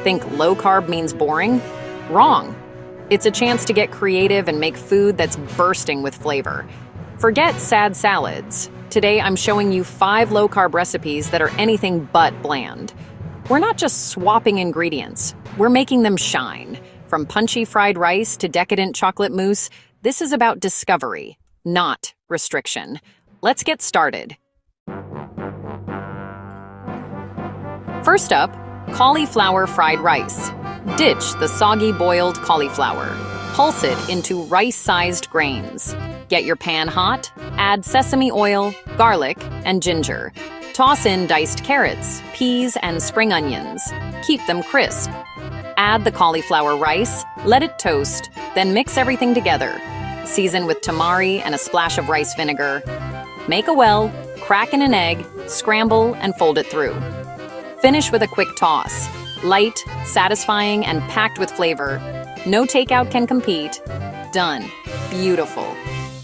Think low carb means boring? Wrong. It's a chance to get creative and make food that's bursting with flavor. Forget sad salads. Today I'm showing you 5 low-carb recipes that are anything but bland. We're not just swapping ingredients, we're making them shine. From punchy fried rice to decadent chocolate mousse, this is about discovery, not restriction. Let's get started. First up, cauliflower fried rice. Ditch the soggy boiled cauliflower. Pulse it into rice-sized grains. Get your pan hot, add sesame oil, garlic, and ginger. Toss in diced carrots, peas, and spring onions. Keep them crisp. Add the cauliflower rice, let it toast, then mix everything together. Season with tamari and a splash of rice vinegar. Make a well, crack in an egg, scramble, and fold it through. Finish with a quick toss. Light, satisfying, and packed with flavor. No takeout can compete. Done. Beautiful.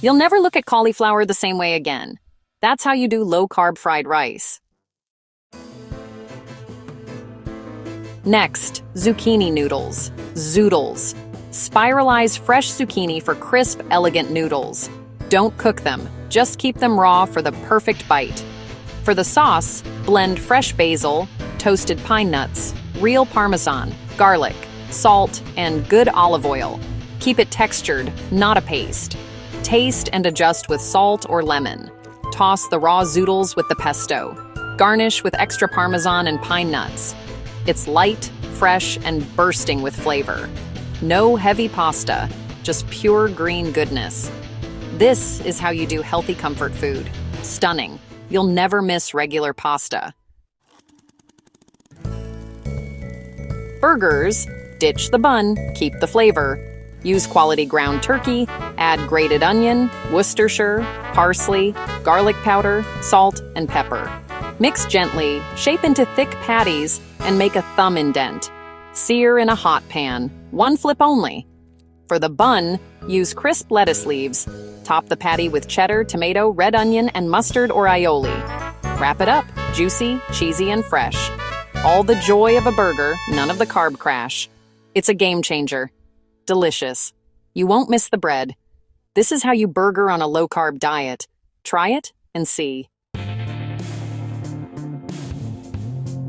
You'll never look at cauliflower the same way again. That's how you do low-carb fried rice. Next, zucchini noodles. Zoodles. Spiralize fresh zucchini for crisp, elegant noodles. Don't cook them. Just keep them raw for the perfect bite. For the sauce, blend fresh basil, toasted pine nuts, real Parmesan, garlic, salt, and good olive oil. Keep it textured, not a paste. Taste and adjust with salt or lemon. Toss the raw zoodles with the pesto. Garnish with extra Parmesan and pine nuts. It's light, fresh, and bursting with flavor. No heavy pasta, just pure green goodness. This is how you do healthy comfort food. Stunning. You'll never miss regular pasta. Burgers, ditch the bun, keep the flavor. Use quality ground turkey, add grated onion, Worcestershire, parsley, garlic powder, salt, and pepper. Mix gently, shape into thick patties, and make a thumb indent. Sear in a hot pan, 1 flip only. For the bun, use crisp lettuce leaves. Top the patty with cheddar, tomato, red onion, and mustard or aioli. Wrap it up, juicy, cheesy, and fresh. All the joy of a burger, none of the carb crash. It's a game changer. Delicious. You won't miss the bread. This is how you burger on a low-carb diet. Try it and see.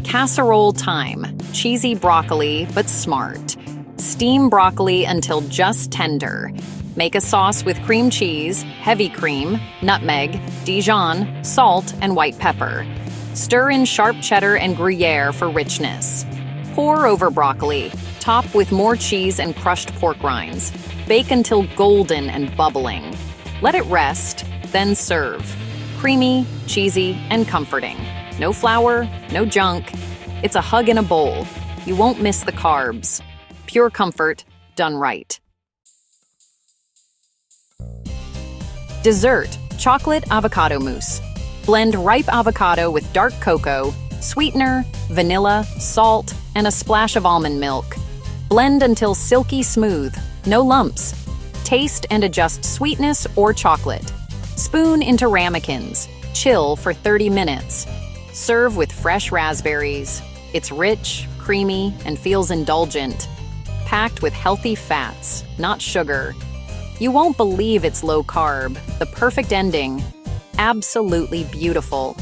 Casserole time. Cheesy broccoli, but smart. Steam broccoli until just tender. Make a sauce with cream cheese, heavy cream, nutmeg, Dijon, salt, and white pepper. Stir in sharp cheddar and Gruyere for richness. Pour over broccoli. Top with more cheese and crushed pork rinds. Bake until golden and bubbling. Let it rest, then serve. Creamy, cheesy, and comforting. No flour, no junk. It's a hug in a bowl. You won't miss the carbs. Pure comfort, done right. Dessert, chocolate avocado mousse. Blend ripe avocado with dark cocoa, sweetener, vanilla, salt, and a splash of almond milk. Blend until silky smooth, no lumps. Taste and adjust sweetness or chocolate. Spoon into ramekins. Chill for 30 minutes. Serve with fresh raspberries. It's rich, creamy, and feels indulgent. Packed with healthy fats, not sugar. You won't believe it's low carb. The perfect ending. Absolutely beautiful.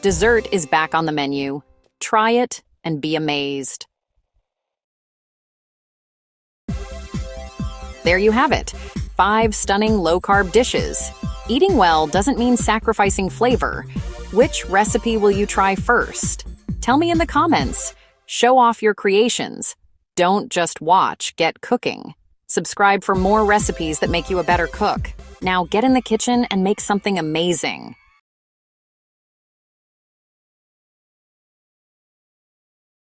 Dessert is back on the menu. Try it and be amazed. There you have it. 5 stunning low-carb dishes. Eating well doesn't mean sacrificing flavor. Which recipe will you try first? Tell me in the comments. Show off your creations. Don't just watch, get cooking. Subscribe for more recipes that make you a better cook. Now get in the kitchen and make something amazing.